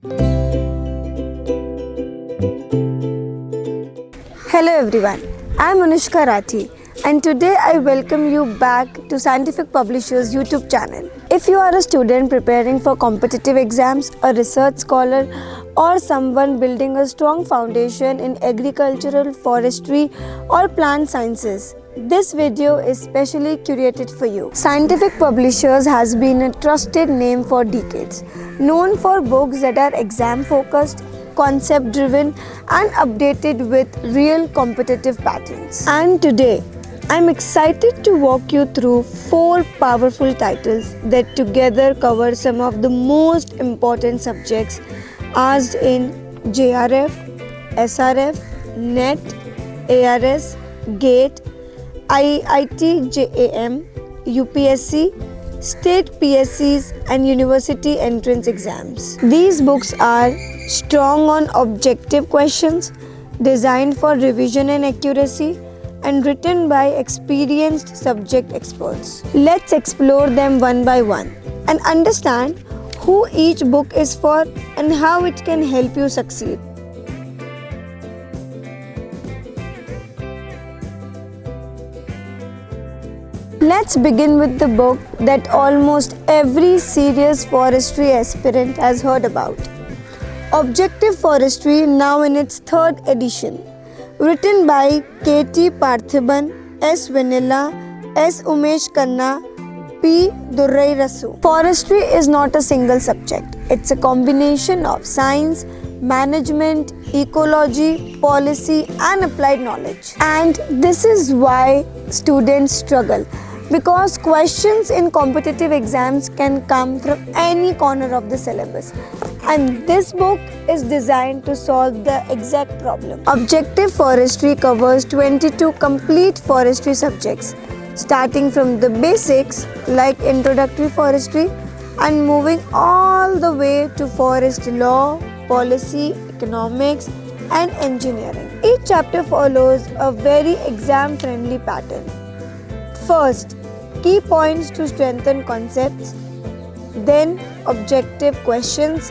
Hello everyone, I am Anushka Rathi and today I welcome you back to Scientific Publishers YouTube channel. If you are a student preparing for competitive exams, a research scholar or someone building a strong foundation in agricultural, forestry or plant sciences, this video is specially curated for you. Scientific Publishers has been a trusted name for decades, known for books that are exam focused, concept driven and updated with real competitive patterns. And today, I'm excited to walk you through 4 powerful titles that together cover some of the most important subjects asked in JRF, SRF, NET, ARS, GATE, IIT JAM, UPSC, state PSCs and university entrance exams. These books are strong on objective questions, designed for revision and accuracy, and written by experienced subject experts. Let's explore them one by one and understand who each book is for and how it can help you succeed. Let's begin with the book that almost every serious forestry aspirant has heard about. Objective Forestry, now in its 3rd edition. Written by K.T. Parthiban, S. Vanilla, S. Umesh Khanna, P. Durrairasu. Forestry is not a single subject. It's a combination of science, management, ecology, policy and applied knowledge. And this is why students struggle, because questions in competitive exams can come from any corner of the syllabus. And this book is designed to solve the exact problem. Objective Forestry covers 22 complete forestry subjects, starting from the basics like introductory forestry and moving all the way to forest law, policy, economics and engineering. Each chapter follows a very exam-friendly pattern. First, key points to strengthen concepts, then objective questions,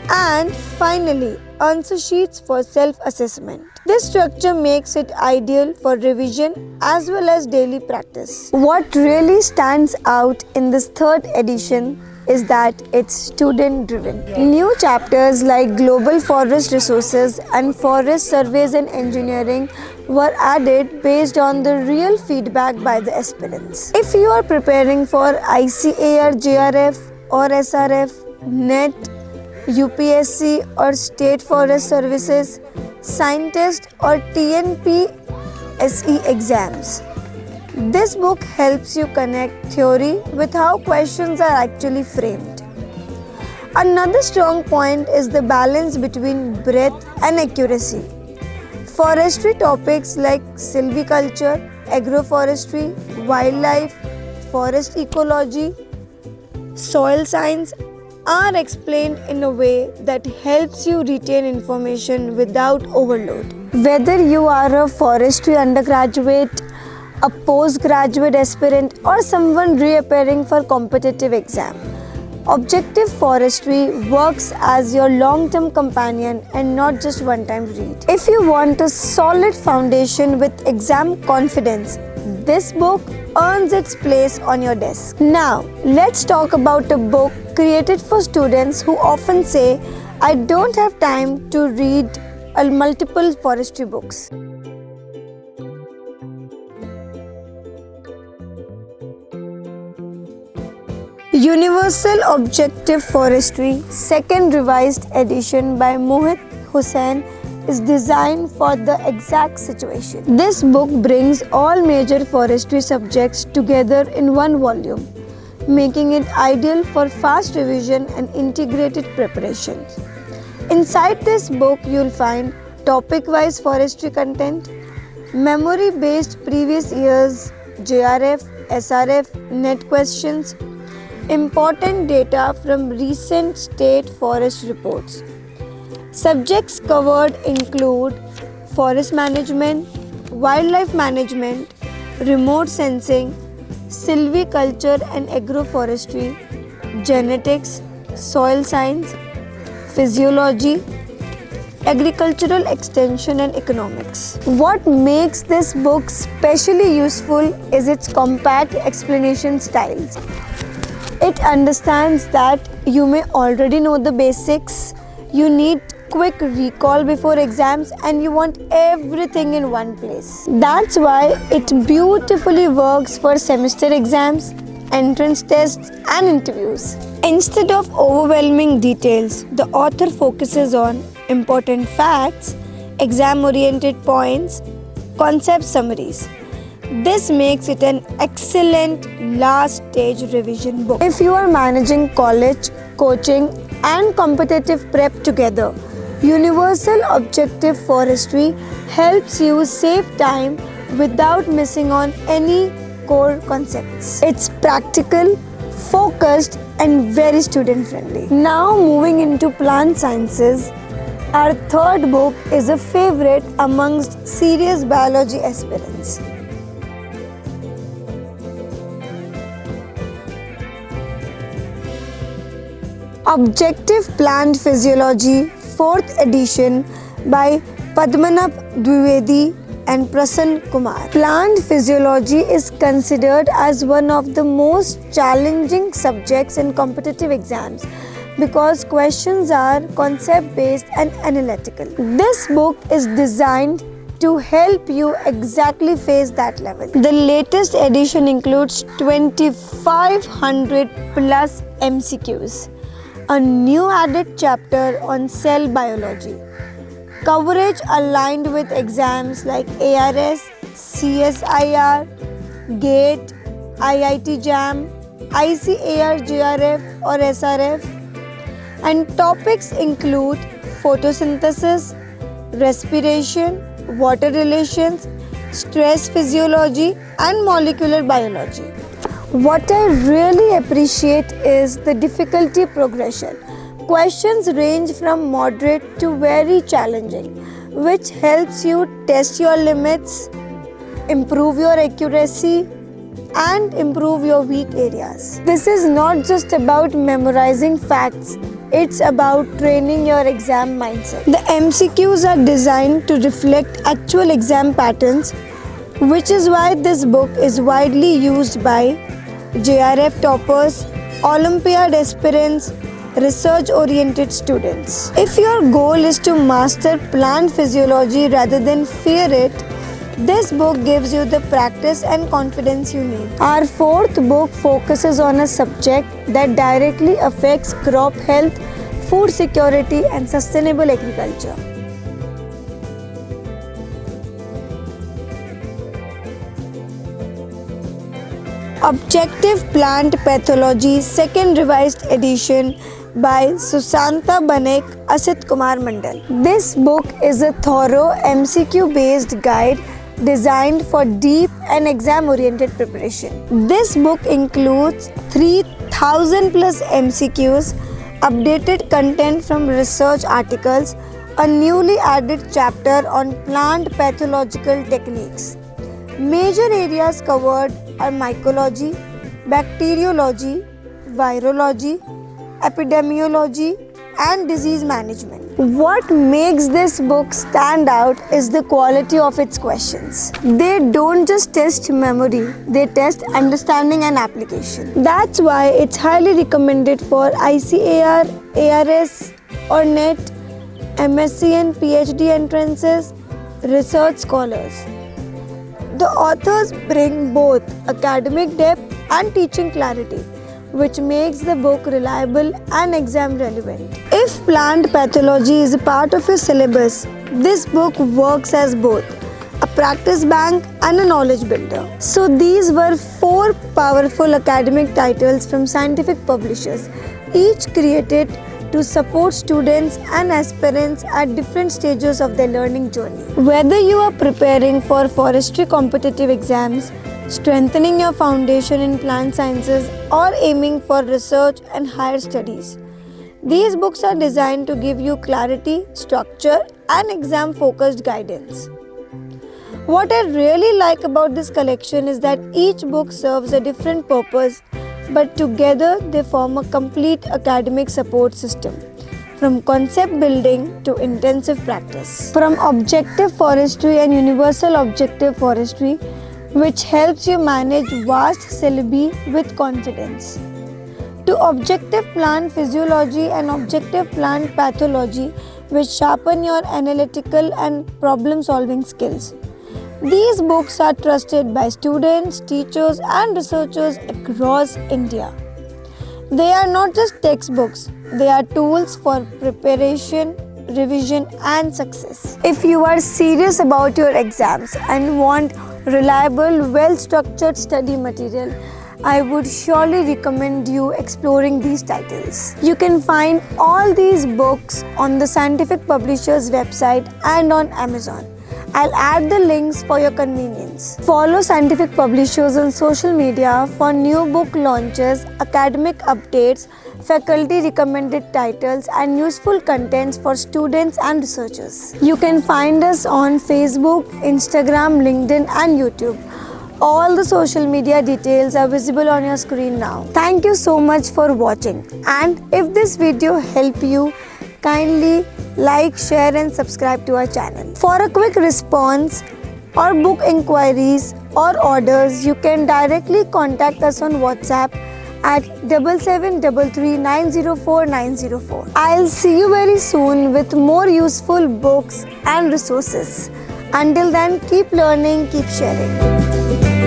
and finally answer sheets for self-assessment. This structure makes it ideal for revision as well as daily practice. What really stands out in this 3rd edition is that it's student-driven. New chapters like Global Forest Resources and Forest Surveys and Engineering were added based on the real feedback by the aspirants. If you are preparing for ICAR JRF or SRF, NET, UPSC or State Forest Services, Scientist or TNP SE exams, this book helps you connect theory with how questions are actually framed. Another strong point is the balance between breadth and accuracy. Forestry topics like silviculture, agroforestry, wildlife, forest ecology, soil science are explained in a way that helps you retain information without overload. Whether you are a forestry undergraduate, a postgraduate aspirant or someone reappearing for competitive exam, Objective Forestry works as your long-term companion and not just one-time read. If you want a solid foundation with exam confidence, this book earns its place on your desk. Now, let's talk about a book created for students who often say, I don't have time to read multiple forestry books. Universal Objective Forestry, 2nd revised edition by Mohit Hussain, is designed for the exact situation. This book brings all major forestry subjects together in one volume, making it ideal for fast revision and integrated preparations. Inside this book, you'll find topic-wise forestry content, memory-based previous years, JRF, SRF, NET questions, important data from recent state forest reports. Subjects covered include forest management, wildlife management, remote sensing, silviculture and agroforestry, genetics, soil science, physiology, agricultural extension and economics. What makes this book specially useful is its compact explanation styles. It understands that you may already know the basics, you need quick recall before exams, and you want everything in one place. That's why it beautifully works for semester exams, entrance tests and interviews. Instead of overwhelming details, the author focuses on important facts, exam-oriented points, concept summaries. This makes it an excellent last-stage revision book. If you are managing college, coaching and competitive prep together, Universal Objective Forestry helps you save time without missing on any core concepts. It's practical, focused and very student friendly. Now moving into plant sciences, our third book is a favorite amongst serious biology aspirants. Objective Plant Physiology, 4th edition by Padmanabh Dwivedi and Prasann Kumar. Plant physiology is considered as one of the most challenging subjects in competitive exams because questions are concept-based and analytical. This book is designed to help you exactly face that level. The latest edition includes 2500 plus MCQs, a new added chapter on cell biology, coverage aligned with exams like ARS, CSIR, GATE, IIT JAM, ICAR JRF or SRF, and topics include photosynthesis, respiration, water relations, stress physiology and molecular biology. What I really appreciate is the difficulty progression. Questions range from moderate to very challenging, which helps you test your limits, improve your accuracy, and improve your weak areas. This is not just about memorizing facts, it's about training your exam mindset. The MCQs are designed to reflect actual exam patterns, which is why this book is widely used by JRF toppers, Olympiad aspirants, research-oriented students. If your goal is to master plant physiology rather than fear it, this book gives you the practice and confidence you need. Our fourth book focuses on a subject that directly affects crop health, food security and sustainable agriculture. Objective Plant Pathology, 2nd revised edition by Susanta Banek, Asit Kumar Mandal. This book is a thorough MCQ-based guide designed for deep and exam-oriented preparation. This book includes 3000 plus MCQs, updated content from research articles, a newly added chapter on plant pathological techniques. Major areas covered are mycology, bacteriology, virology, epidemiology, and disease management. What makes this book stand out is the quality of its questions. They don't just test memory, they test understanding and application. That's why it's highly recommended for ICAR, ARS or NET, MSc and PhD entrances, research scholars. The authors bring both academic depth and teaching clarity, which makes the book reliable and exam relevant. If plant pathology is a part of your syllabus, this book works as both a practice bank and a knowledge builder. So these were 4 powerful academic titles from scientific publishers, each created to support students and aspirants at different stages of their learning journey. Whether you are preparing for forestry competitive exams, strengthening your foundation in plant sciences, or aiming for research and higher studies, these books are designed to give you clarity, structure, and exam-focused guidance. What I really like about this collection is that each book serves a different purpose, but together they form a complete academic support system. from concept building to intensive practice. From objective forestry and universal objective forestry, which helps you manage vast syllabi with confidence, to objective plant physiology and objective plant pathology, which sharpen your analytical and problem solving skills. These books are trusted by students, teachers, and researchers across India. They are not just textbooks, they are tools for preparation, revision, and success. If you are serious about your exams and want reliable, well structured study material, I would surely recommend you exploring these titles. You can find all these books on the Scientific Publishers website and on Amazon. I'll add the links for your convenience. Follow Scientific Publishers on social media for new book launches, academic updates, faculty recommended titles, and useful contents for students and researchers. You can find us on Facebook, Instagram, LinkedIn, and YouTube. All the social media details are visible on your screen now. Thank you so much for watching, and if this video helped you, kindly like, share and subscribe to our channel. For a quick response or book inquiries or orders, you can directly contact us on WhatsApp at 7733904904. I'll see you very soon with more useful books and resources. Until then, keep learning, keep sharing.